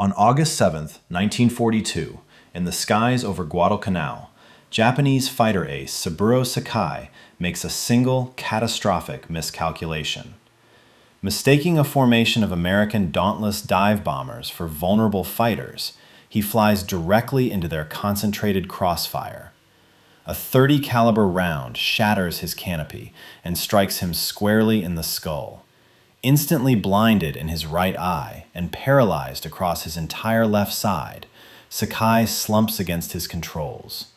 On August 7, 1942, in the skies over Guadalcanal, Japanese fighter ace Saburo Sakai makes a single catastrophic miscalculation. Mistaking a formation of American Dauntless dive bombers for vulnerable fighters, he flies directly into their concentrated crossfire. A .30 caliber round shatters his canopy and strikes him squarely in the skull. Instantly blinded in his right eye and paralyzed across his entire left side, Sakai slumps against his controls.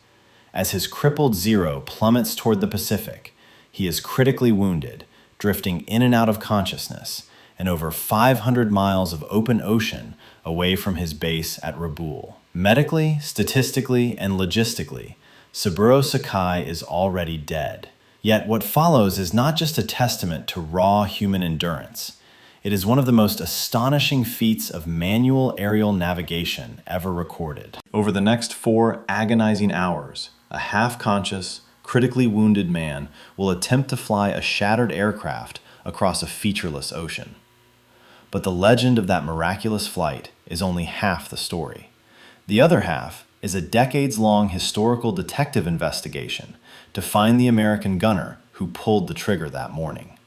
As his crippled Zero plummets toward the Pacific, he is critically wounded, drifting in and out of consciousness, and over 500 miles of open ocean away from his base at Rabaul. Medically, statistically, and logistically, Saburo Sakai is already dead. Yet what follows is not just a testament to raw human endurance. It is one of the most astonishing feats of manual aerial navigation ever recorded. Over the next 4 agonizing hours, a half-conscious, critically wounded man will attempt to fly a shattered aircraft across a featureless ocean. But the legend of that miraculous flight is only half the story. The other half is a decades-long historical detective investigation to find the American gunner who pulled the trigger that morning.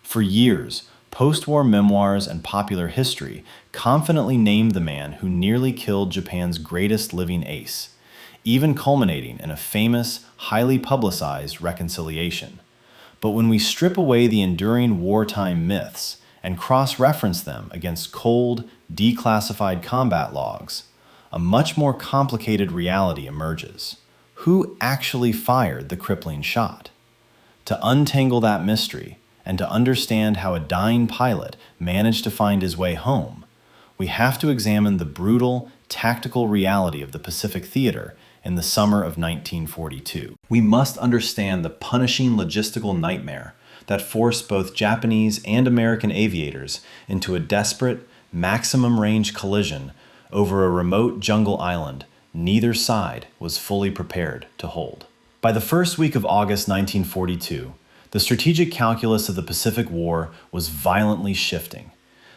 For years, post-war memoirs and popular history confidently named the man who nearly killed Japan's greatest living ace, even culminating in a famous, highly publicized reconciliation. But when we strip away the enduring wartime myths and cross-reference them against cold, declassified combat logs, a much more complicated reality emerges. Who actually fired the crippling shot? To untangle that mystery and to understand how a dying pilot managed to find his way home, we have to examine the brutal, tactical reality of the Pacific theater in the summer of 1942. We must understand the punishing logistical nightmare that forced both Japanese and American aviators into a desperate, maximum-range collision over a remote jungle island neither side was fully prepared to hold. By the first week of August 1942, the strategic calculus of the Pacific War was violently shifting.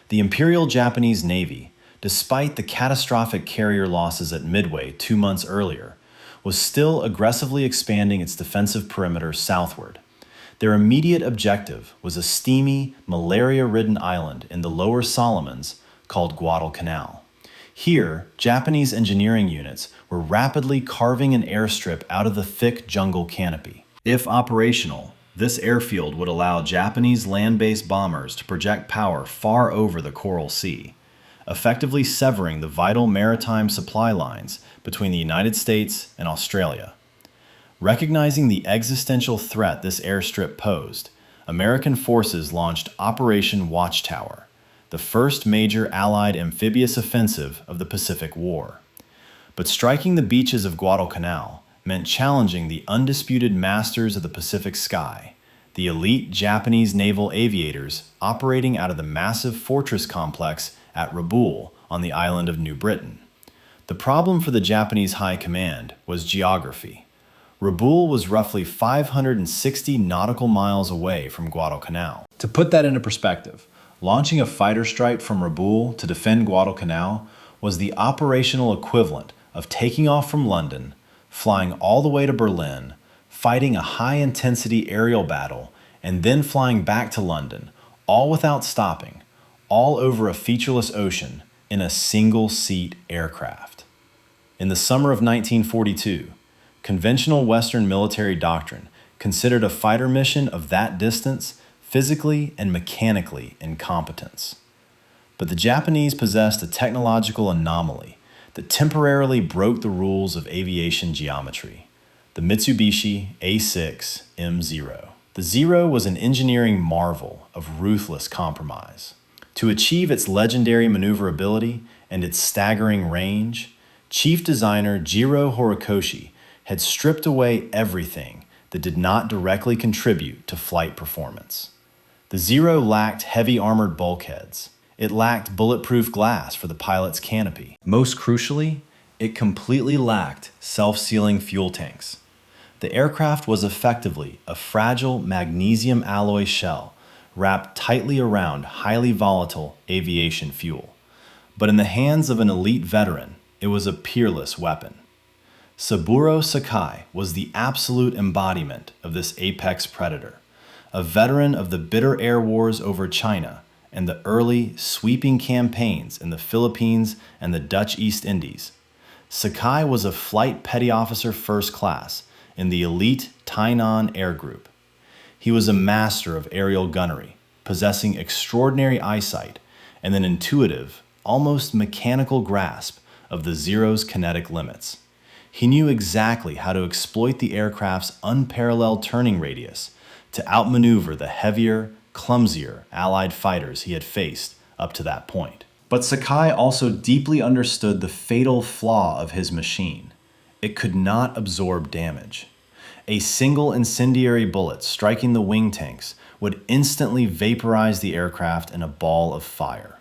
The Imperial Japanese Navy, despite the catastrophic carrier losses at Midway 2 months earlier, was still aggressively expanding its defensive perimeter southward. Their immediate objective was a steamy, malaria-ridden island in the Lower Solomons called Guadalcanal. Here, Japanese engineering units were rapidly carving an airstrip out of the thick jungle canopy. If operational, this airfield would allow Japanese land-based bombers to project power far over the Coral Sea, effectively severing the vital maritime supply lines between the United States and Australia. Recognizing the existential threat this airstrip posed, American forces launched Operation Watchtower, the first major Allied amphibious offensive of the Pacific War. But striking the beaches of Guadalcanal meant challenging the undisputed masters of the Pacific sky, the elite Japanese naval aviators operating out of the massive fortress complex at Rabaul on the island of New Britain. The problem for the Japanese High Command was geography. Rabaul was roughly 560 nautical miles away from Guadalcanal. To put that into perspective, launching a fighter strike from Rabaul to defend Guadalcanal was the operational equivalent of taking off from London, flying all the way to Berlin, fighting a high-intensity aerial battle, and then flying back to London, all without stopping, all over a featureless ocean in a single-seat aircraft. In the summer of 1942, conventional Western military doctrine considered a fighter mission of that distance physically and mechanically incompetence. But the Japanese possessed a technological anomaly that temporarily broke the rules of aviation geometry, the Mitsubishi A6M Zero. The Zero was an engineering marvel of ruthless compromise. To achieve its legendary maneuverability and its staggering range, chief designer Jiro Horikoshi had stripped away everything that did not directly contribute to flight performance. The Zero lacked heavy armored bulkheads. It lacked bulletproof glass for the pilot's canopy. Most crucially, it completely lacked self-sealing fuel tanks. The aircraft was effectively a fragile magnesium alloy shell wrapped tightly around highly volatile aviation fuel. but in the hands of an elite veteran, it was a peerless weapon. Saburo Sakai was the absolute embodiment of this apex predator, a veteran of the bitter air wars over China and the early, sweeping campaigns in the Philippines and the Dutch East Indies. Sakai was a flight petty officer first class in the elite Tainan Air Group. He was a master of aerial gunnery, possessing extraordinary eyesight and an intuitive, almost mechanical grasp of the Zero's kinetic limits. He knew exactly how to exploit the aircraft's unparalleled turning radius to outmaneuver the heavier, clumsier Allied fighters he had faced up to that point. But Sakai also deeply understood the fatal flaw of his machine. It could not absorb damage. A single incendiary bullet striking the wing tanks would instantly vaporize the aircraft in a ball of fire.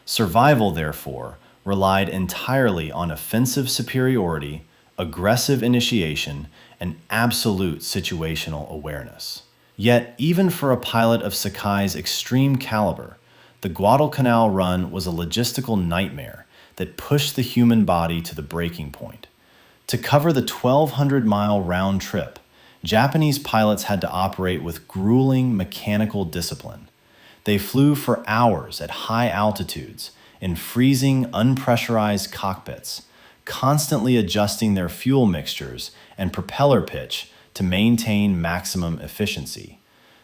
Survival, therefore, relied entirely on offensive superiority, aggressive initiation, and absolute situational awareness. Yet, even for a pilot of Sakai's extreme caliber, the Guadalcanal run was a logistical nightmare that pushed the human body to the breaking point. To cover the 1,200-mile round trip, Japanese pilots had to operate with grueling mechanical discipline. They flew for hours at high altitudes in freezing, unpressurized cockpits, constantly adjusting their fuel mixtures and propeller pitch to maintain maximum efficiency.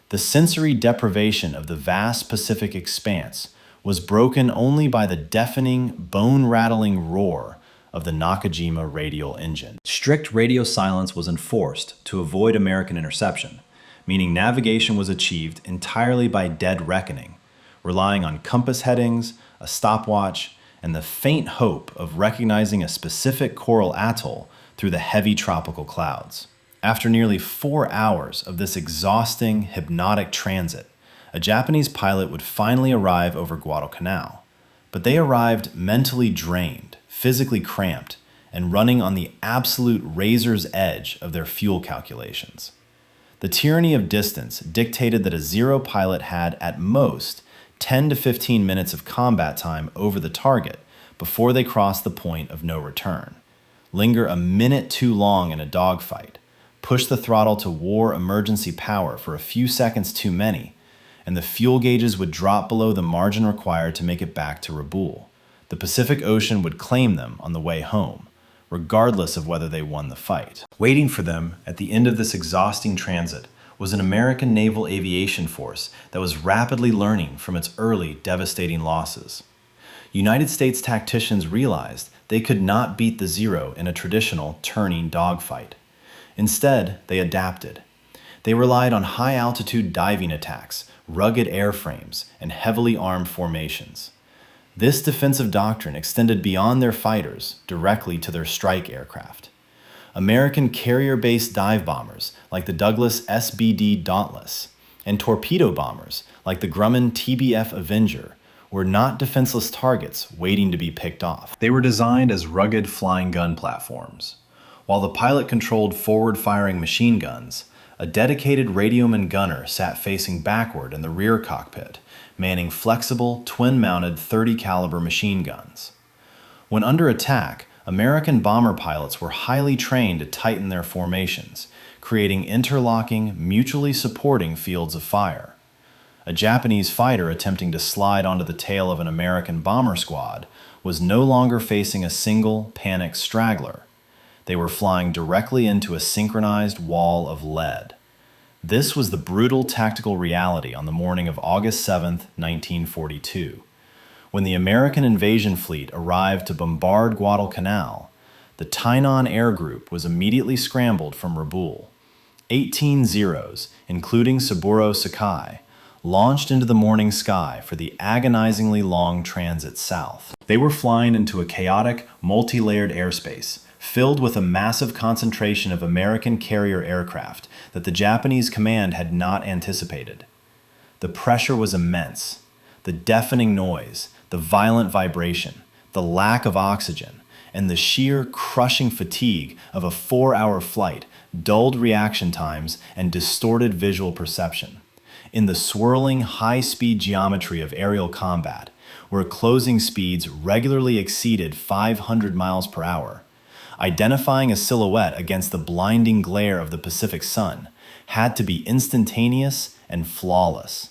The sensory deprivation of the vast Pacific expanse was broken only by the deafening, bone-rattling roar of the Nakajima radial engine. Strict radio silence was enforced to avoid American interception, meaning navigation was achieved entirely by dead reckoning, relying on compass headings, a stopwatch, and the faint hope of recognizing a specific coral atoll through the heavy tropical clouds. After nearly 4 hours of this exhausting, hypnotic transit, a Japanese pilot would finally arrive over Guadalcanal. But they arrived mentally drained, physically cramped, and running on the absolute razor's edge of their fuel calculations. The tyranny of distance dictated that a Zero pilot had, at most, 10 to 15 minutes of combat time over the target before they crossed the point of no return, linger a minute too long in a dogfight, push the throttle to war emergency power for a few seconds too many, and the fuel gauges would drop below the margin required to make it back to Rabaul. The Pacific Ocean would claim them on the way home, regardless of whether they won the fight. Waiting for them at the end of this exhausting transit was an American naval aviation force that was rapidly learning from its early devastating losses. United States tacticians realized they could not beat the Zero in a traditional turning dogfight. Instead, they adapted. They relied on high-altitude diving attacks, rugged airframes, and heavily armed formations. This defensive doctrine extended beyond their fighters directly to their strike aircraft. American carrier-based dive bombers like the Douglas SBD Dauntless and torpedo bombers like the Grumman TBF Avenger were not defenseless targets waiting to be picked off. They were designed as rugged flying gun platforms. While the pilot-controlled forward-firing machine guns, a dedicated radioman gunner sat facing backward in the rear cockpit, manning flexible, twin-mounted 30-caliber machine guns. When under attack, American bomber pilots were highly trained to tighten their formations, creating interlocking, mutually supporting fields of fire. A Japanese fighter attempting to slide onto the tail of an American bomber squad was no longer facing a single, panicked straggler. They were flying directly into a synchronized wall of lead. This was the brutal tactical reality on the morning of August 7, 1942. When the American invasion fleet arrived to bombard Guadalcanal, the Tainan Air Group was immediately scrambled from Rabaul. 18 Zeros, including Saburo Sakai, launched into the morning sky for the agonizingly long transit south. They were flying into a chaotic, multi-layered airspace, filled with a massive concentration of American carrier aircraft that the Japanese command had not anticipated. The pressure was immense. The deafening noise, the violent vibration, the lack of oxygen, and the sheer crushing fatigue of a 4-hour flight dulled reaction times and distorted visual perception. In the swirling, high-speed geometry of aerial combat, where closing speeds regularly exceeded 500 miles per hour. Identifying a silhouette against the blinding glare of the Pacific sun had to be instantaneous and flawless.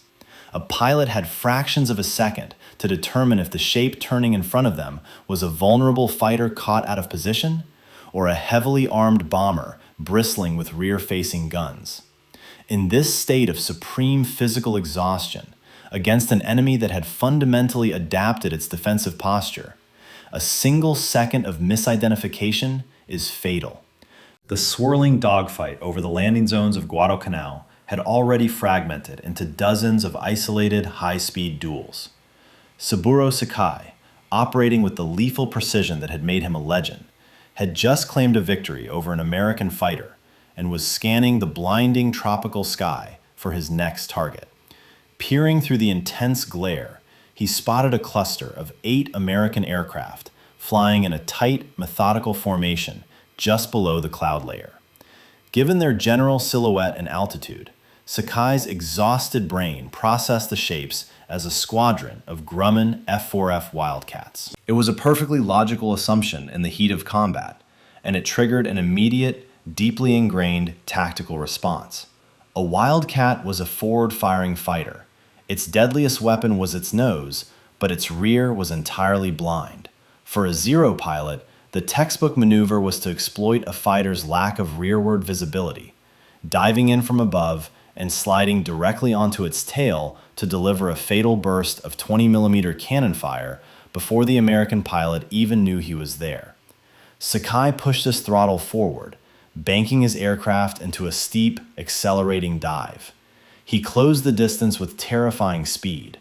A pilot had fractions of a second to determine if the shape turning in front of them was a vulnerable fighter caught out of position or a heavily armed bomber bristling with rear-facing guns. In this state of supreme physical exhaustion, against an enemy that had fundamentally adapted its defensive posture, a single second of misidentification is fatal. The swirling dogfight over the landing zones of Guadalcanal had already fragmented into dozens of isolated high-speed duels. Saburo Sakai, operating with the lethal precision that had made him a legend, had just claimed a victory over an American fighter and was scanning the blinding tropical sky for his next target. Peering through the intense glare, he spotted a cluster of 8 American aircraft flying in a tight, methodical formation just below the cloud layer. Given their general silhouette and altitude, Sakai's exhausted brain processed the shapes as a squadron of Grumman F-4F Wildcats. It was a perfectly logical assumption in the heat of combat, and it triggered an immediate, deeply ingrained tactical response. A Wildcat was a forward-firing fighter. Its deadliest weapon was its nose, but its rear was entirely blind. For a Zero pilot, the textbook maneuver was to exploit a fighter's lack of rearward visibility, diving in from above and sliding directly onto its tail to deliver a fatal burst of 20mm cannon fire before the American pilot even knew he was there. Sakai pushed his throttle forward, banking his aircraft into a steep, accelerating dive. He closed the distance with terrifying speed,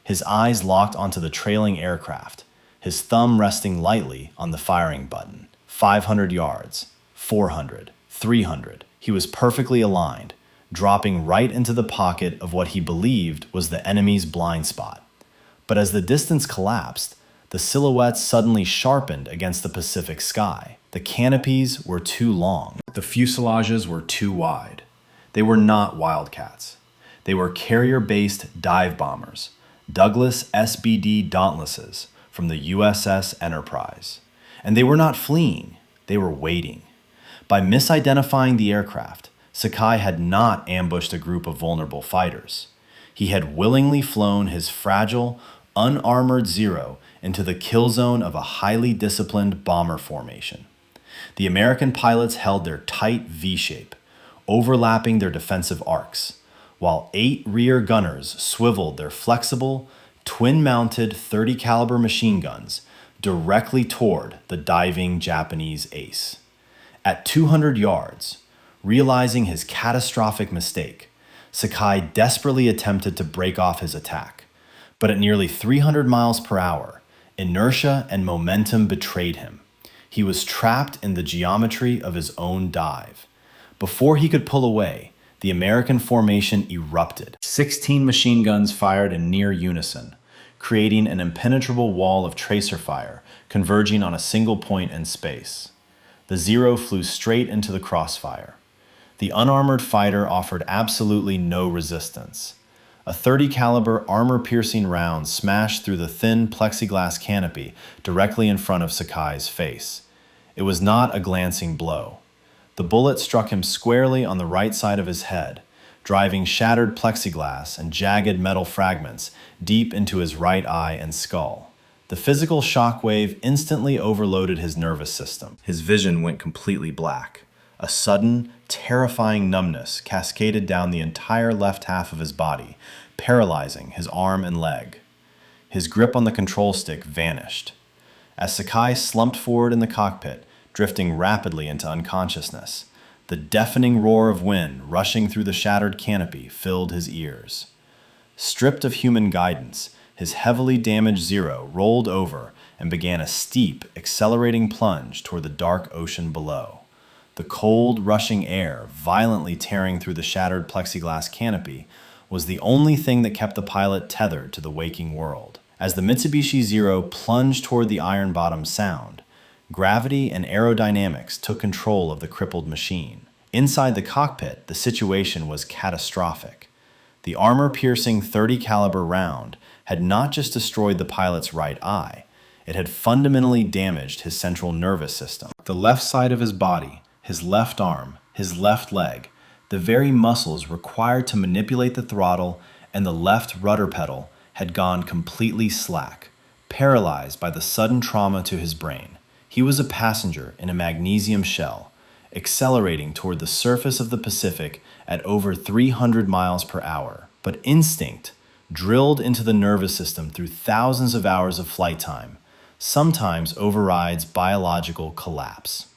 his eyes locked onto the trailing aircraft, his thumb resting lightly on the firing button. 500 yards, 400, 300. He was perfectly aligned, dropping right into the pocket of what he believed was the enemy's blind spot. But as the distance collapsed, the silhouettes suddenly sharpened against the Pacific sky. The canopies were too long. The fuselages were too wide. They were not Wildcats. They were carrier-based dive bombers, Douglas SBD Dauntlesses from the USS Enterprise. And they were not fleeing, they were waiting. By misidentifying the aircraft, Sakai had not ambushed a group of vulnerable fighters. He had willingly flown his fragile, unarmored Zero into the kill zone of a highly disciplined bomber formation. The American pilots held their tight V-shape, overlapping their defensive arcs, while 8 rear gunners swiveled their flexible, twin-mounted 30 caliber machine guns directly toward the diving Japanese ace. At 200 yards, realizing his catastrophic mistake, Sakai desperately attempted to break off his attack, but at nearly 300 miles per hour, inertia and momentum betrayed him. He was trapped in the geometry of his own dive. Before he could pull away, the American formation erupted. 16 machine guns fired in near unison, creating an impenetrable wall of tracer fire converging on a single point in space. The Zero flew straight into the crossfire. The unarmored fighter offered absolutely no resistance. A 30 caliber armor-piercing round smashed through the thin plexiglass canopy directly in front of Sakai's face. It was not a glancing blow. The bullet struck him squarely on the right side of his head, driving shattered plexiglass and jagged metal fragments deep into his right eye and skull. The physical shockwave instantly overloaded his nervous system. His vision went completely black. A sudden, terrifying numbness cascaded down the entire left half of his body, paralyzing his arm and leg. His grip on the control stick vanished. As Sakai slumped forward in the cockpit, drifting rapidly into unconsciousness, the deafening roar of wind rushing through the shattered canopy filled his ears. Stripped of human guidance, his heavily damaged Zero rolled over and began a steep, accelerating plunge toward the dark ocean below. The cold, rushing air, violently tearing through the shattered plexiglass canopy, was the only thing that kept the pilot tethered to the waking world. As the Mitsubishi Zero plunged toward the iron-bottom sound, gravity and aerodynamics took control of the crippled machine. Inside the cockpit, the situation was catastrophic. The armor-piercing 30 caliber round had not just destroyed the pilot's right eye, it had fundamentally damaged his central nervous system. The left side of his body, his left arm, his left leg, the very muscles required to manipulate the throttle and the left rudder pedal had gone completely slack, paralyzed by the sudden trauma to his brain. He was a passenger in a magnesium shell, accelerating toward the surface of the Pacific at over 300 miles per hour. But instinct, drilled into the nervous system through thousands of hours of flight time, sometimes overrides biological collapse.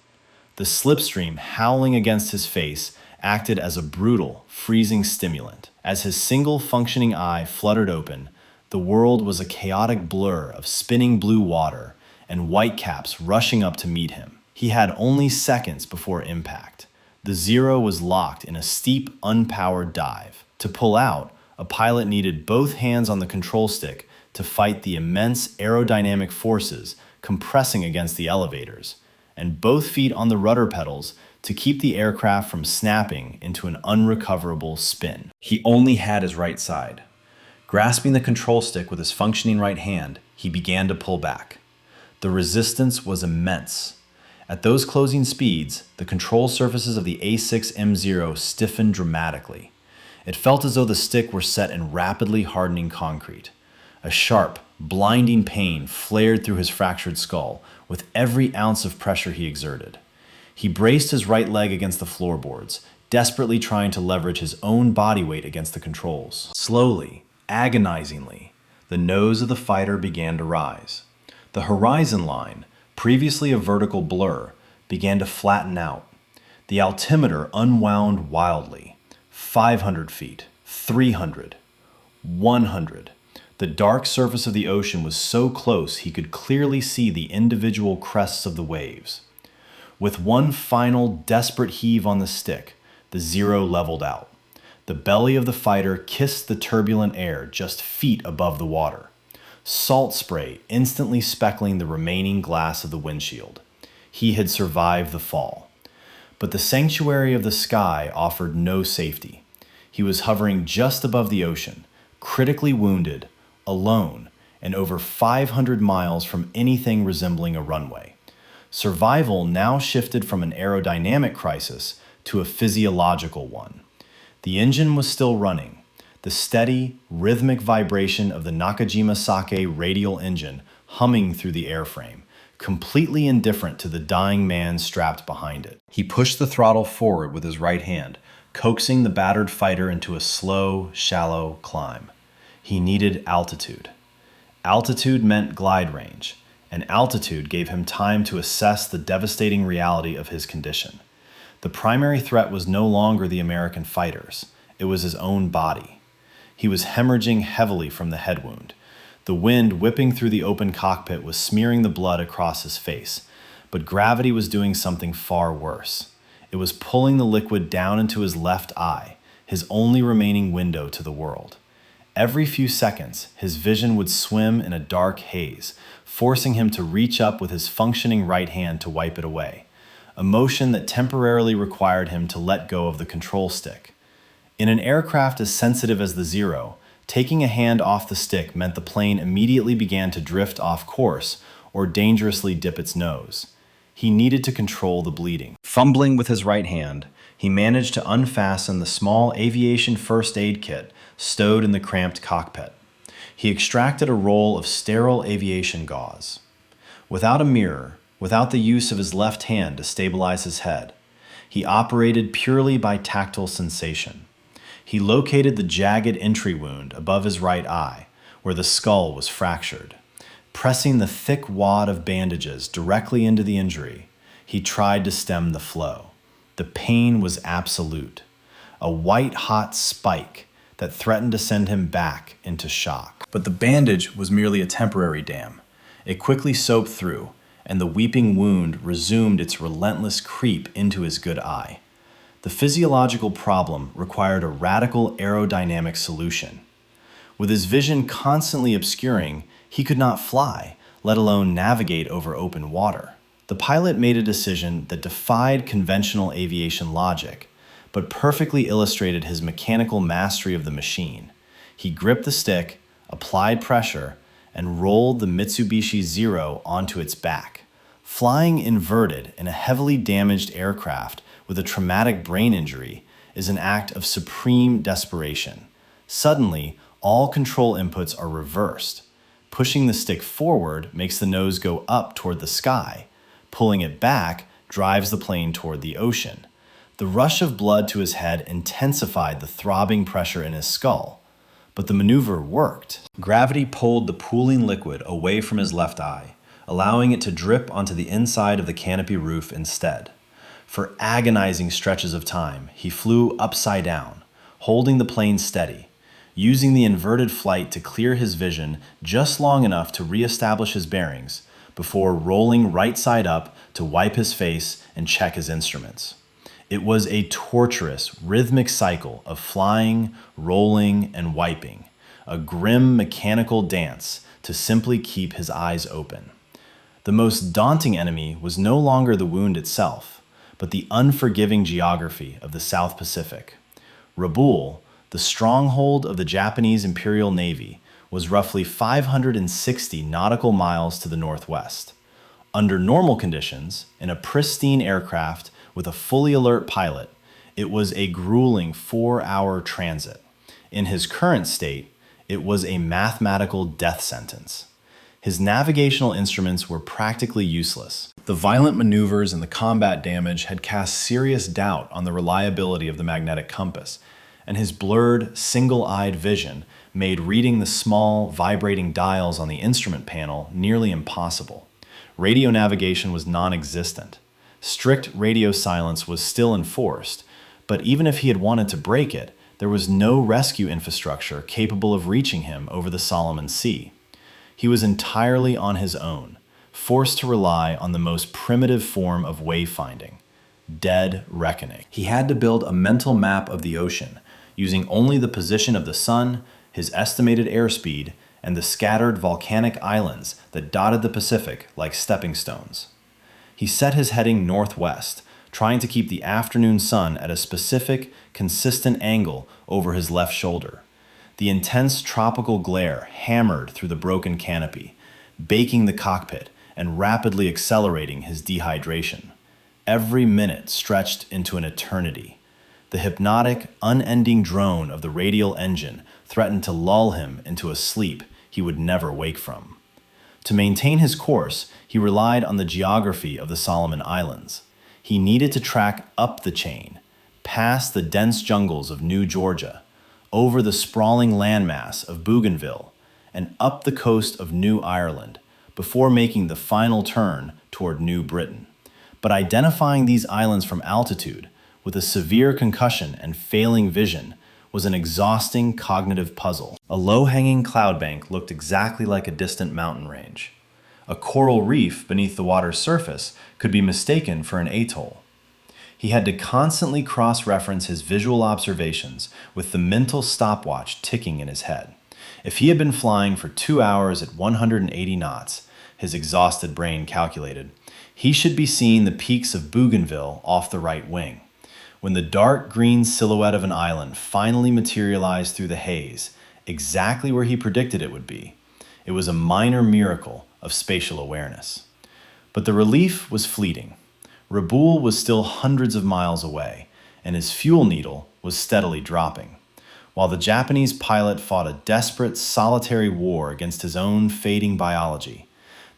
The slipstream howling against his face acted as a brutal, freezing stimulant. As his single functioning eye fluttered open, the world was a chaotic blur of spinning blue water and whitecaps rushing up to meet him. He had only seconds before impact. The Zero was locked in a steep, unpowered dive. To pull out, a pilot needed both hands on the control stick to fight the immense aerodynamic forces compressing against the elevators, and both feet on the rudder pedals to keep the aircraft from snapping into an unrecoverable spin. He only had his right side. Grasping the control stick with his functioning right hand, he began to pull back. The resistance was immense. At those closing speeds, the control surfaces of the A6M Zero stiffened dramatically. It felt as though the stick were set in rapidly hardening concrete. A sharp, blinding pain flared through his fractured skull with every ounce of pressure he exerted. He braced his right leg against the floorboards, desperately trying to leverage his own body weight against the controls. Slowly, agonizingly, the nose of the fighter began to rise. The horizon line, previously a vertical blur, began to flatten out. The altimeter unwound wildly. 500 feet, 300, 100. The dark surface of the ocean was so close he could clearly see the individual crests of the waves. With one final desperate heave on the stick, the Zero leveled out. The belly of the fighter kissed the turbulent air just feet above the water. Salt spray instantly speckling the remaining glass of the windshield. He had survived the fall. But the sanctuary of the sky offered no safety. He was hovering just above the ocean, critically wounded, alone, and over 500 miles from anything resembling a runway. Survival now shifted from an aerodynamic crisis to a physiological one. The engine was still running. The steady, rhythmic vibration of the Nakajima Sake radial engine humming through the airframe, completely indifferent to the dying man strapped behind it. He pushed the throttle forward with his right hand, coaxing the battered fighter into a slow, shallow climb. He needed altitude. Altitude meant glide range, and altitude gave him time to assess the devastating reality of his condition. The primary threat was no longer the American fighters. It was his own body. He was hemorrhaging heavily from the head wound. The wind whipping through the open cockpit was smearing the blood across his face, but gravity was doing something far worse. It was pulling the liquid down into his left eye, his only remaining window to the world. Every few seconds, his vision would swim in a dark haze, forcing him to reach up with his functioning right hand to wipe it away, a motion that temporarily required him to let go of the control stick. In an aircraft as sensitive as the Zero, taking a hand off the stick meant the plane immediately began to drift off course or dangerously dip its nose. He needed to control the bleeding. Fumbling with his right hand, he managed to unfasten the small aviation first aid kit stowed in the cramped cockpit. He extracted a roll of sterile aviation gauze. Without a mirror, without the use of his left hand to stabilize his head, he operated purely by tactile sensation. He located the jagged entry wound above his right eye, where the skull was fractured. Pressing the thick wad of bandages directly into the injury, he tried to stem the flow. The pain was absolute, a white-hot spike that threatened to send him back into shock. But the bandage was merely a temporary dam. It quickly soaked through, and the weeping wound resumed its relentless creep into his good eye. The physiological problem required a radical aerodynamic solution. With his vision constantly obscuring, he could not fly, let alone navigate over open water. The pilot made a decision that defied conventional aviation logic, but perfectly illustrated his mechanical mastery of the machine. He gripped the stick, applied pressure, and rolled the Mitsubishi Zero onto its back. Flying inverted in a heavily damaged aircraft with a traumatic brain injury is an act of supreme desperation. Suddenly, all control inputs are reversed. Pushing the stick forward makes the nose go up toward the sky. Pulling it back drives the plane toward the ocean. The rush of blood to his head intensified the throbbing pressure in his skull. But the maneuver worked. Gravity pulled the pooling liquid away from his left eye, allowing it to drip onto the inside of the canopy roof instead. For agonizing stretches of time, he flew upside down, holding the plane steady, using the inverted flight to clear his vision just long enough to reestablish his bearings before rolling right side up to wipe his face and check his instruments. It was a torturous, rhythmic cycle of flying, rolling, and wiping, a grim mechanical dance to simply keep his eyes open. The most daunting enemy was no longer the wound itself, but the unforgiving geography of the South Pacific. Rabaul, the stronghold of the Japanese Imperial Navy, was roughly 560 nautical miles to the northwest. Under normal conditions, in a pristine aircraft with a fully alert pilot, it was a grueling 4-hour transit. In his current state, it was a mathematical death sentence. His navigational instruments were practically useless. The violent maneuvers and the combat damage had cast serious doubt on the reliability of the magnetic compass, and his blurred, single-eyed vision made reading the small, vibrating dials on the instrument panel nearly impossible. Radio navigation was non-existent. Strict radio silence was still enforced, but even if he had wanted to break it, there was no rescue infrastructure capable of reaching him over the Solomon Sea. He was entirely on his own, forced to rely on the most primitive form of wayfinding, dead reckoning. He had to build a mental map of the ocean, using only the position of the sun, his estimated airspeed, and the scattered volcanic islands that dotted the Pacific like stepping stones. He set his heading northwest, trying to keep the afternoon sun at a specific, consistent angle over his left shoulder. The intense tropical glare hammered through the broken canopy, baking the cockpit and rapidly accelerating his dehydration. Every minute stretched into an eternity. The hypnotic, unending drone of the radial engine threatened to lull him into a sleep he would never wake from. To maintain his course, he relied on the geography of the Solomon Islands. He needed to track up the chain, past the dense jungles of New Georgia, over the sprawling landmass of Bougainville, and up the coast of New Ireland, before making the final turn toward New Britain. But identifying these islands from altitude, with a severe concussion and failing vision, was an exhausting cognitive puzzle. A low-hanging cloud bank looked exactly like a distant mountain range. A coral reef beneath the water's surface could be mistaken for an atoll. He had to constantly cross-reference his visual observations with the mental stopwatch ticking in his head. If he had been flying for 2 hours at 180 knots, his exhausted brain calculated, he should be seeing the peaks of Bougainville off the right wing. When the dark green silhouette of an island finally materialized through the haze, exactly where he predicted it would be, it was a minor miracle of spatial awareness. But the relief was fleeting. Rabaul was still hundreds of miles away, and his fuel needle was steadily dropping. While the Japanese pilot fought a desperate, solitary war against his own fading biology,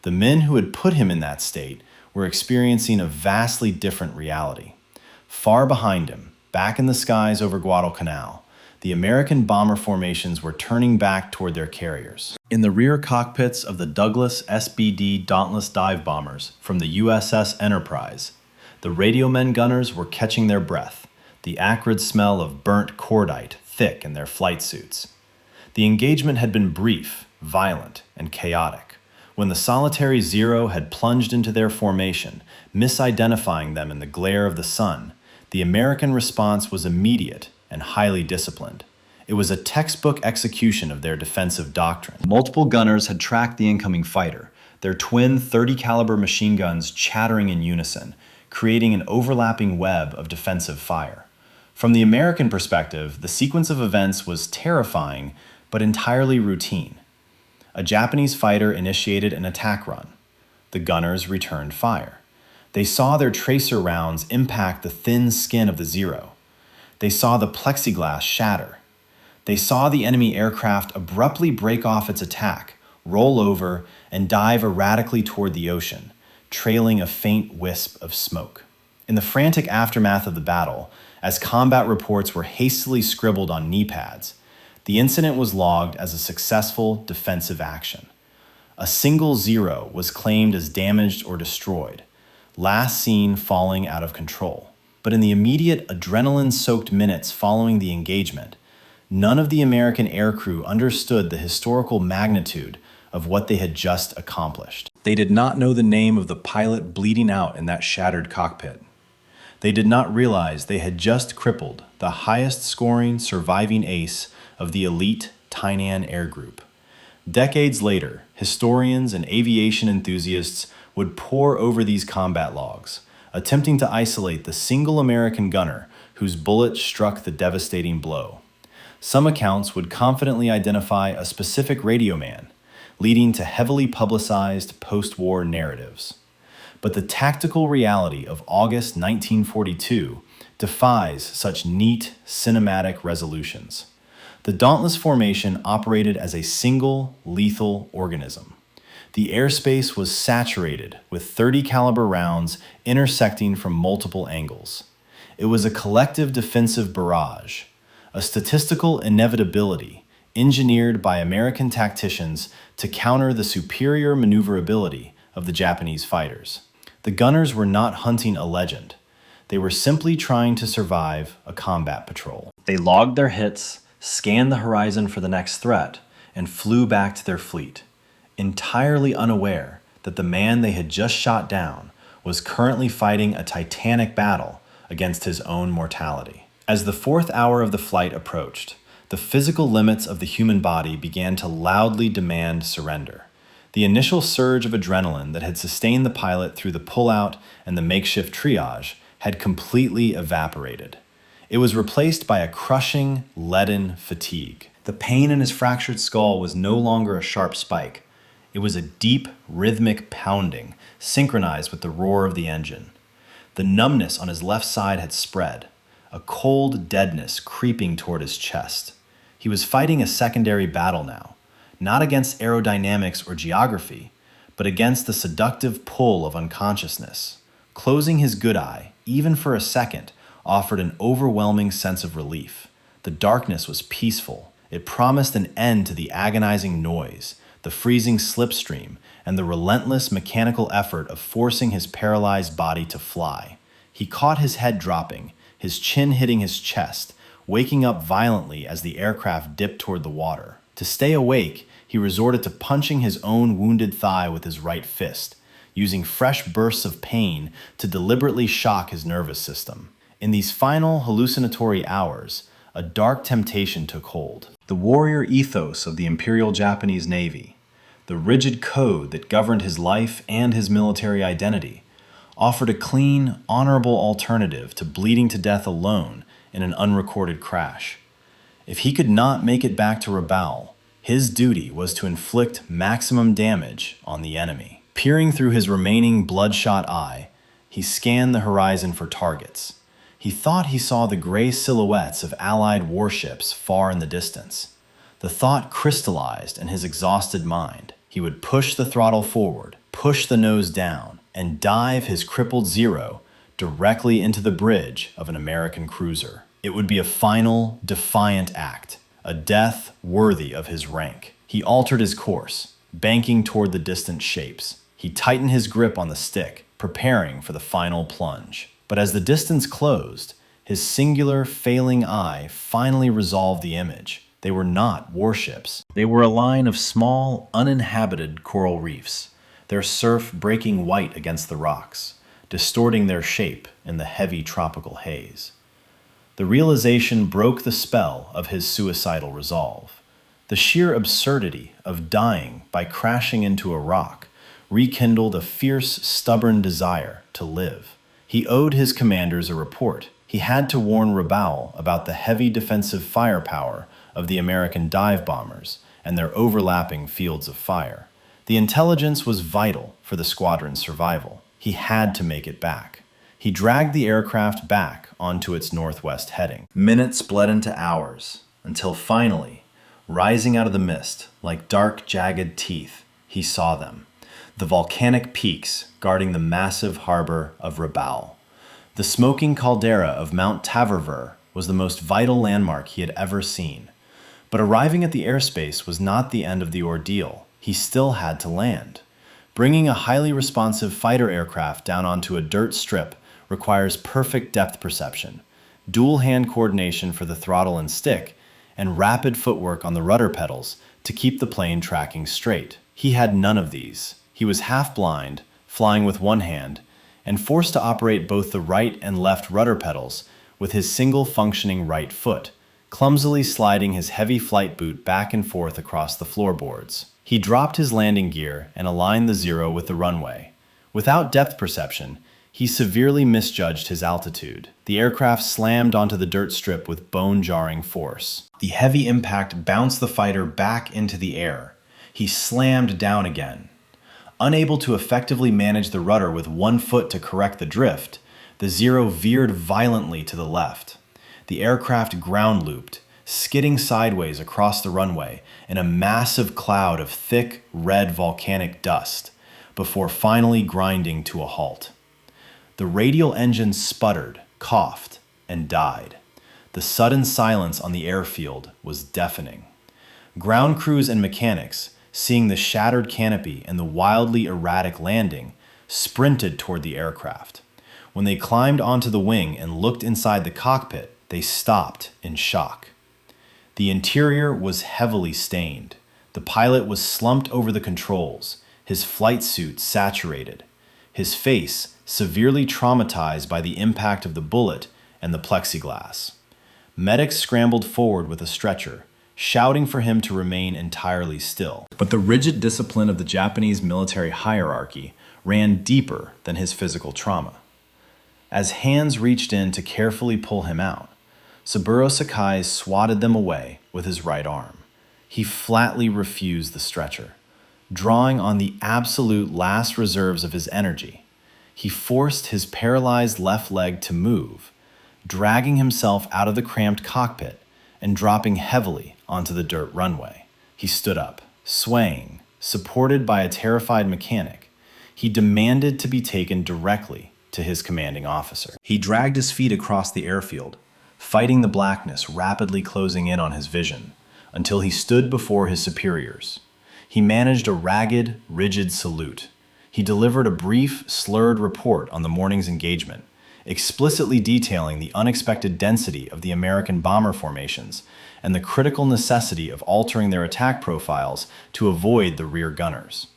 the men who had put him in that state were experiencing a vastly different reality. Far behind him, back in the skies over Guadalcanal, the American bomber formations were turning back toward their carriers. In the rear cockpits of the Douglas SBD Dauntless dive bombers from the USS Enterprise, the radiomen gunners were catching their breath, the acrid smell of burnt cordite thick in their flight suits. The engagement had been brief, violent, and chaotic. When the solitary Zero had plunged into their formation, misidentifying them in the glare of the sun, the American response was immediate and highly disciplined. It was a textbook execution of their defensive doctrine. Multiple gunners had tracked the incoming fighter, their twin 30 caliber machine guns chattering in unison, creating an overlapping web of defensive fire. From the American perspective, the sequence of events was terrifying, but entirely routine. A Japanese fighter initiated an attack run. The gunners returned fire. They saw their tracer rounds impact the thin skin of the Zero. They saw the plexiglass shatter. They saw the enemy aircraft abruptly break off its attack, roll over, and dive erratically toward the ocean, trailing a faint wisp of smoke. In the frantic aftermath of the battle, as combat reports were hastily scribbled on knee pads, the incident was logged as a successful defensive action. A single Zero was claimed as damaged or destroyed, last seen falling out of control. But in the immediate adrenaline-soaked minutes following the engagement, none of the American aircrew understood the historical magnitude of what they had just accomplished. They did not know the name of the pilot bleeding out in that shattered cockpit. They did not realize they had just crippled the highest-scoring surviving ace of the elite Tainan Air Group. Decades later, historians and aviation enthusiasts would pore over these combat logs, attempting to isolate the single American gunner whose bullet struck the devastating blow. Some accounts would confidently identify a specific radio man, leading to heavily publicized post-war narratives. But the tactical reality of August 1942 defies such neat cinematic resolutions. The Dauntless formation operated as a single lethal organism. The airspace was saturated with 30 caliber rounds intersecting from multiple angles. It was a collective defensive barrage, a statistical inevitability engineered by American tacticians to counter the superior maneuverability of the Japanese fighters. The gunners were not hunting a legend. They were simply trying to survive a combat patrol. They logged their hits, scanned the horizon for the next threat, and flew back to their fleet, entirely unaware that the man they had just shot down was currently fighting a titanic battle against his own mortality. As the fourth hour of the flight approached, the physical limits of the human body began to loudly demand surrender. The initial surge of adrenaline that had sustained the pilot through the pullout and the makeshift triage had completely evaporated. It was replaced by a crushing, leaden fatigue. The pain in his fractured skull was no longer a sharp spike. It was a deep, rhythmic pounding, synchronized with the roar of the engine. The numbness on his left side had spread, a cold deadness creeping toward his chest. He was fighting a secondary battle now, not against aerodynamics or geography, but against the seductive pull of unconsciousness. Closing his good eye, even for a second, offered an overwhelming sense of relief. The darkness was peaceful. It promised an end to the agonizing noise, the freezing slipstream, and the relentless mechanical effort of forcing his paralyzed body to fly. He caught his head dropping, his chin hitting his chest, waking up violently as the aircraft dipped toward the water. To stay awake, he resorted to punching his own wounded thigh with his right fist, using fresh bursts of pain to deliberately shock his nervous system. In these final hallucinatory hours, a dark temptation took hold. The warrior ethos of the Imperial Japanese Navy, the rigid code that governed his life and his military identity, offered a clean, honorable alternative to bleeding to death alone in an unrecorded crash. If he could not make it back to Rabaul, his duty was to inflict maximum damage on the enemy. Peering through his remaining bloodshot eye, he scanned the horizon for targets. He thought he saw the gray silhouettes of Allied warships far in the distance. The thought crystallized in his exhausted mind. He would push the throttle forward, push the nose down, and dive his crippled Zero directly into the bridge of an American cruiser. It would be a final, defiant act, a death worthy of his rank. He altered his course, banking toward the distant shapes. He tightened his grip on the stick, preparing for the final plunge. But as the distance closed, his singular, failing eye finally resolved the image. They were not warships. They were a line of small, uninhabited coral reefs, their surf breaking white against the rocks, distorting their shape in the heavy tropical haze. The realization broke the spell of his suicidal resolve. The sheer absurdity of dying by crashing into a rock rekindled a fierce, stubborn desire to live. He owed his commanders a report. He had to warn Rabaul about the heavy defensive firepower of the American dive bombers and their overlapping fields of fire. The intelligence was vital for the squadron's survival. He had to make it back. He dragged the aircraft back onto its northwest heading. Minutes bled into hours, until finally, rising out of the mist like dark, jagged teeth, he saw them. The volcanic peaks guarding the massive harbor of Rabaul. The smoking caldera of Mount Taverver was the most vital landmark he had ever seen. But arriving at the airspace was not the end of the ordeal. He still had to land. Bringing a highly responsive fighter aircraft down onto a dirt strip requires perfect depth perception, dual hand coordination for the throttle and stick, and rapid footwork on the rudder pedals to keep the plane tracking straight. He had none of these. He was half blind, flying with one hand, and forced to operate both the right and left rudder pedals with his single functioning right foot, clumsily sliding his heavy flight boot back and forth across the floorboards. He dropped his landing gear and aligned the Zero with the runway. Without depth perception, he severely misjudged his altitude. The aircraft slammed onto the dirt strip with bone-jarring force. The heavy impact bounced the fighter back into the air. He slammed down again. Unable to effectively manage the rudder with one foot to correct the drift, the Zero veered violently to the left. The aircraft ground-looped, skidding sideways across the runway in a massive cloud of thick, red volcanic dust, before finally grinding to a halt. The radial engine sputtered, coughed, and died. The sudden silence on the airfield was deafening. Ground crews and mechanics, seeing the shattered canopy and the wildly erratic landing, sprinted toward the aircraft. When they climbed onto the wing and looked inside the cockpit, they stopped in shock. The interior was heavily stained. The pilot was slumped over the controls, his flight suit saturated, his face severely traumatized by the impact of the bullet and the plexiglass. Medics scrambled forward with a stretcher, shouting for him to remain entirely still. But the rigid discipline of the Japanese military hierarchy ran deeper than his physical trauma. As hands reached in to carefully pull him out, Saburo Sakai swatted them away with his right arm. He flatly refused the stretcher, drawing on the absolute last reserves of his energy. He forced his paralyzed left leg to move, dragging himself out of the cramped cockpit and dropping heavily onto the dirt runway. He stood up, swaying, supported by a terrified mechanic. He demanded to be taken directly to his commanding officer. He dragged his feet across the airfield, fighting the blackness rapidly closing in on his vision, until he stood before his superiors. He managed a ragged, rigid salute. He delivered a brief, slurred report on the morning's engagement, explicitly detailing the unexpected density of the American bomber formations and the critical necessity of altering their attack profiles to avoid the rear gunners.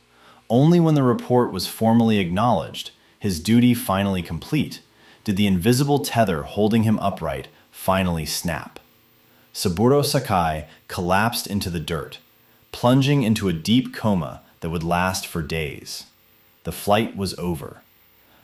Only when the report was formally acknowledged, his duty finally complete, did the invisible tether holding him upright finally snap. Saburo Sakai collapsed into the dirt, plunging into a deep coma that would last for days. The flight was over.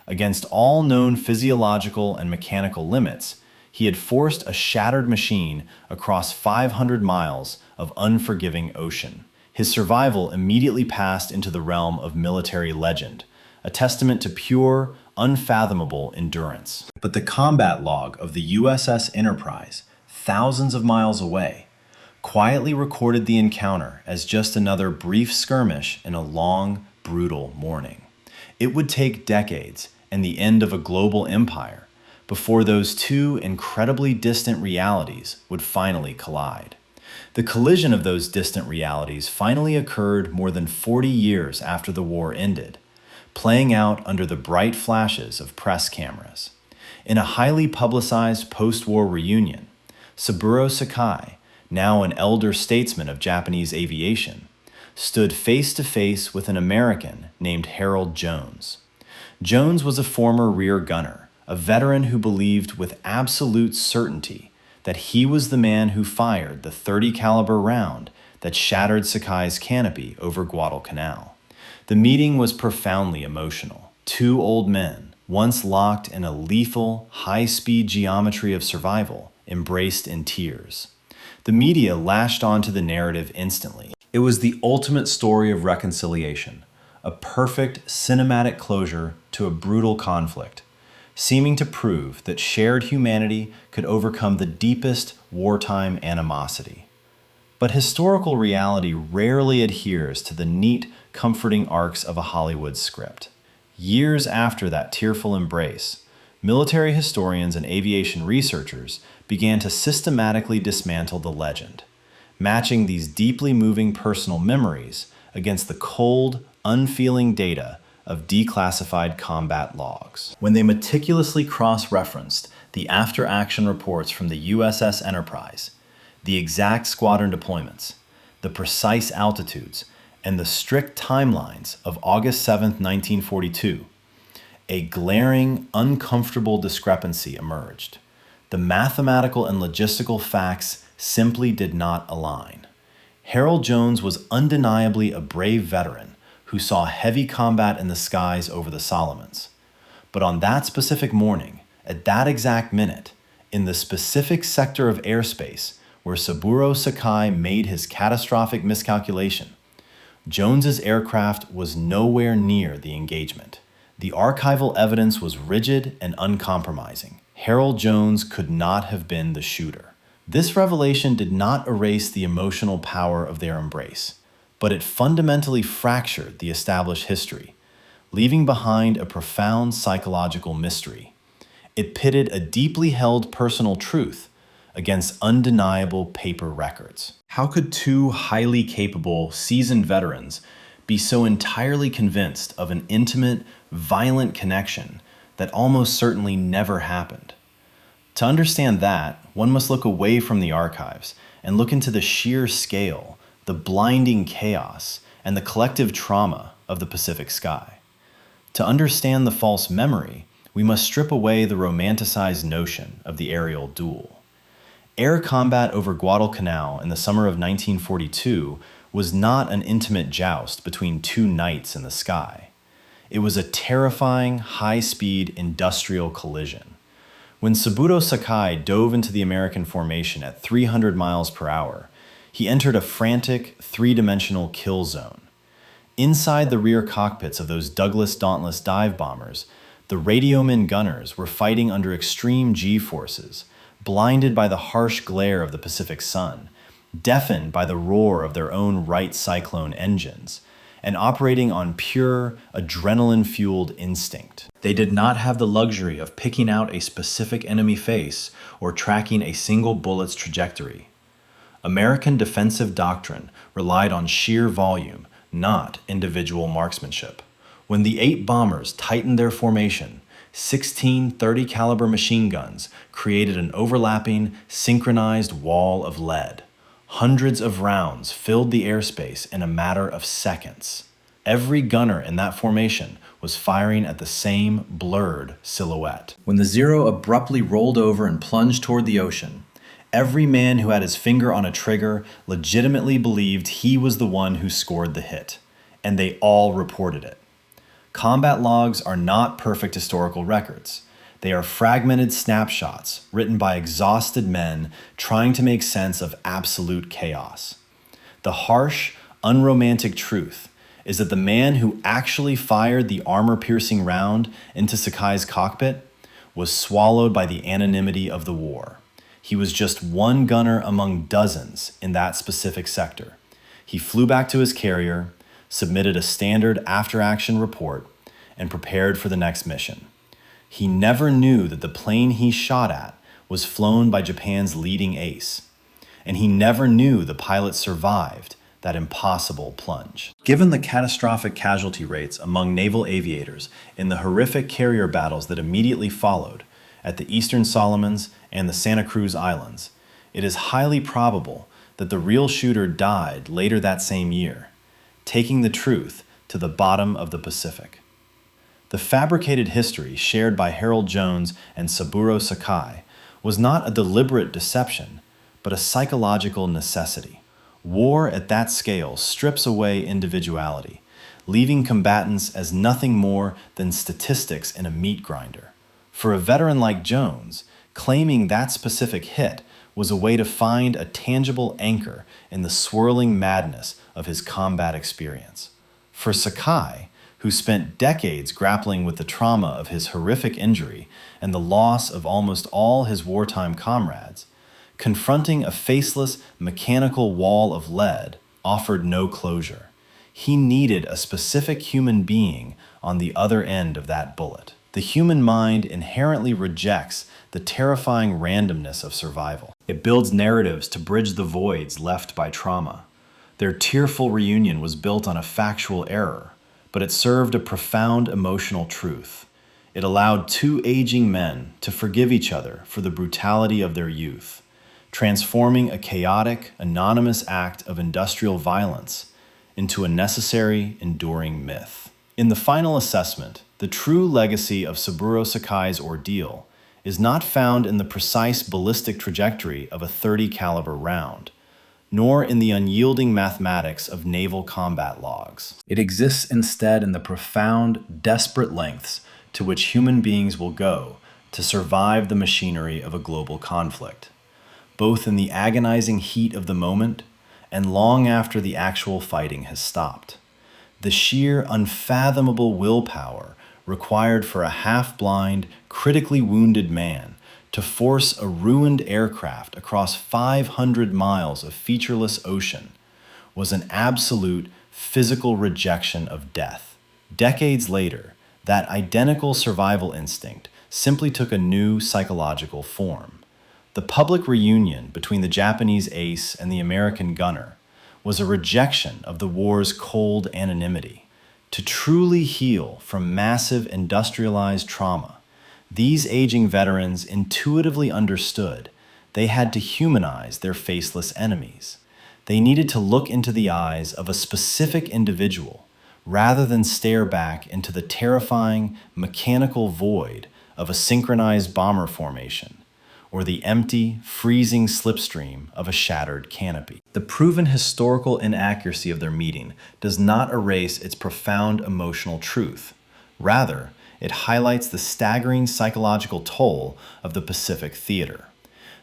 Against all known physiological and mechanical limits, he had forced a shattered machine across 500 miles of unforgiving ocean. His survival immediately passed into the realm of military legend, a testament to pure, unfathomable endurance. But the combat log of the USS Enterprise, thousands of miles away, quietly recorded the encounter as just another brief skirmish in a long, brutal morning. It would take decades and the end of a global empire before those two incredibly distant realities would finally collide. The collision of those distant realities finally occurred more than 40 years after the war ended, playing out under the bright flashes of press cameras. In a highly publicized post-war reunion, Saburo Sakai, now an elder statesman of Japanese aviation, stood face-to-face with an American named Harold Jones. Jones was a former rear gunner, a veteran who believed with absolute certainty that he was the man who fired the .30 caliber round that shattered Sakai's canopy over Guadalcanal. The meeting was profoundly emotional. Two old men, once locked in a lethal, high-speed geometry of survival, embraced in tears. The media lashed onto the narrative instantly. It was the ultimate story of reconciliation, a perfect cinematic closure to a brutal conflict, seeming to prove that shared humanity could overcome the deepest wartime animosity. But historical reality rarely adheres to the neat, comforting arcs of a Hollywood script. Years after that tearful embrace, military historians and aviation researchers began to systematically dismantle the legend, matching these deeply moving personal memories against the cold, unfeeling data of declassified combat logs. When they meticulously cross-referenced the after-action reports from the USS Enterprise, the exact squadron deployments, the precise altitudes, and the strict timelines of August 7, 1942, a glaring, uncomfortable discrepancy emerged. The mathematical and logistical facts simply did not align. Harold Jones was undeniably a brave veteran who saw heavy combat in the skies over the Solomons. But on that specific morning, at that exact minute, in the specific sector of airspace where Saburo Sakai made his catastrophic miscalculation, Jones's aircraft was nowhere near the engagement. The archival evidence was rigid and uncompromising. Harold Jones could not have been the shooter. This revelation did not erase the emotional power of their embrace, but it fundamentally fractured the established history, leaving behind a profound psychological mystery. It pitted a deeply held personal truth against undeniable paper records. How could two highly capable, seasoned veterans be so entirely convinced of an intimate, violent connection that almost certainly never happened? To understand that, one must look away from the archives and look into the sheer scale, the blinding chaos, and the collective trauma of the Pacific sky. To understand the false memory, we must strip away the romanticized notion of the aerial duel. Air combat over Guadalcanal in the summer of 1942 was not an intimate joust between two knights in the sky. It was a terrifying, high-speed industrial collision. When Saburo Sakai dove into the American formation at 300 miles per hour, he entered a frantic, three-dimensional kill zone. Inside the rear cockpits of those Douglas Dauntless dive bombers, the radioman gunners were fighting under extreme G-forces, blinded by the harsh glare of the Pacific sun, deafened by the roar of their own Wright Cyclone engines, and operating on pure, adrenaline-fueled instinct. They did not have the luxury of picking out a specific enemy face or tracking a single bullet's trajectory. American defensive doctrine relied on sheer volume, not individual marksmanship. When the 8 bombers tightened their formation, 16 .30 caliber machine guns created an overlapping, synchronized wall of lead. Hundreds of rounds filled the airspace in a matter of seconds. Every gunner in that formation was firing at the same blurred silhouette. When the Zero abruptly rolled over and plunged toward the ocean, every man who had his finger on a trigger legitimately believed he was the one who scored the hit, and they all reported it. Combat logs are not perfect historical records. They are fragmented snapshots written by exhausted men trying to make sense of absolute chaos. The harsh, unromantic truth is that the man who actually fired the armor-piercing round into Sakai's cockpit was swallowed by the anonymity of the war. He was just one gunner among dozens in that specific sector. He flew back to his carrier, submitted a standard after-action report, and prepared for the next mission. He never knew that the plane he shot at was flown by Japan's leading ace, and he never knew the pilot survived that impossible plunge. Given the catastrophic casualty rates among naval aviators in the horrific carrier battles that immediately followed at the Eastern Solomons and the Santa Cruz Islands, it is highly probable that the real shooter died later that same year, taking the truth to the bottom of the Pacific. The fabricated history shared by Harold Jones and Saburo Sakai was not a deliberate deception, but a psychological necessity. War at that scale strips away individuality, leaving combatants as nothing more than statistics in a meat grinder. For a veteran like Jones, claiming that specific hit was a way to find a tangible anchor in the swirling madness of his combat experience. For Sakai, who spent decades grappling with the trauma of his horrific injury and the loss of almost all his wartime comrades, confronting a faceless mechanical wall of lead offered no closure. He needed a specific human being on the other end of that bullet. The human mind inherently rejects the terrifying randomness of survival. It builds narratives to bridge the voids left by trauma. Their tearful reunion was built on a factual error, but it served a profound emotional truth. It allowed two aging men to forgive each other for the brutality of their youth, transforming a chaotic, anonymous act of industrial violence into a necessary, enduring myth. In the final assessment, the true legacy of Saburo Sakai's ordeal is not found in the precise ballistic trajectory of a .30 caliber round, nor in the unyielding mathematics of naval combat logs. It exists instead in the profound, desperate lengths to which human beings will go to survive the machinery of a global conflict, both in the agonizing heat of the moment and long after the actual fighting has stopped. The sheer, unfathomable willpower required for a half-blind, critically wounded man to force a ruined aircraft across 500 miles of featureless ocean was an absolute physical rejection of death. Decades later, that identical survival instinct simply took a new psychological form. The public reunion between the Japanese ace and the American gunner was a rejection of the war's cold anonymity. To truly heal from massive industrialized trauma, these aging veterans intuitively understood they had to humanize their faceless enemies. They needed to look into the eyes of a specific individual rather than stare back into the terrifying mechanical void of a synchronized bomber formation or the empty, freezing slipstream of a shattered canopy. The proven historical inaccuracy of their meeting does not erase its profound emotional truth. Rather, it highlights the staggering psychological toll of the Pacific theater.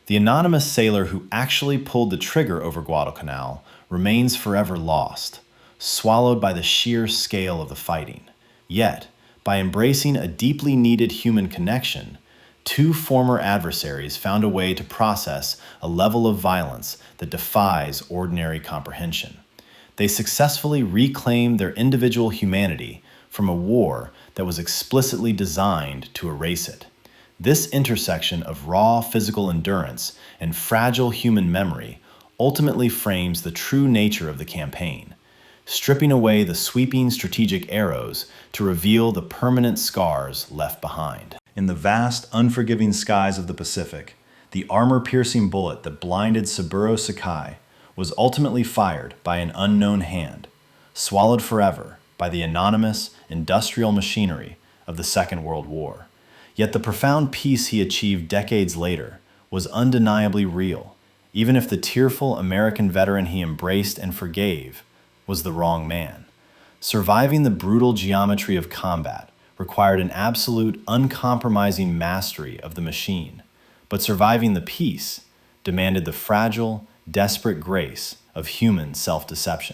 The anonymous sailor who actually pulled the trigger over Guadalcanal remains forever lost, swallowed by the sheer scale of the fighting. Yet, by embracing a deeply needed human connection, two former adversaries found a way to process a level of violence that defies ordinary comprehension. They successfully reclaimed their individual humanity from a war that was explicitly designed to erase it. This intersection of raw physical endurance and fragile human memory ultimately frames the true nature of the campaign, stripping away the sweeping strategic arrows to reveal the permanent scars left behind. In the vast, unforgiving skies of the Pacific, the armor-piercing bullet that blinded Saburo Sakai was ultimately fired by an unknown hand, swallowed forever by the anonymous industrial machinery of the Second World War. Yet the profound peace he achieved decades later was undeniably real, even if the tearful American veteran he embraced and forgave was the wrong man. Surviving the brutal geometry of combat required an absolute, uncompromising mastery of the machine, but surviving the peace demanded the fragile, desperate grace of human self-deception.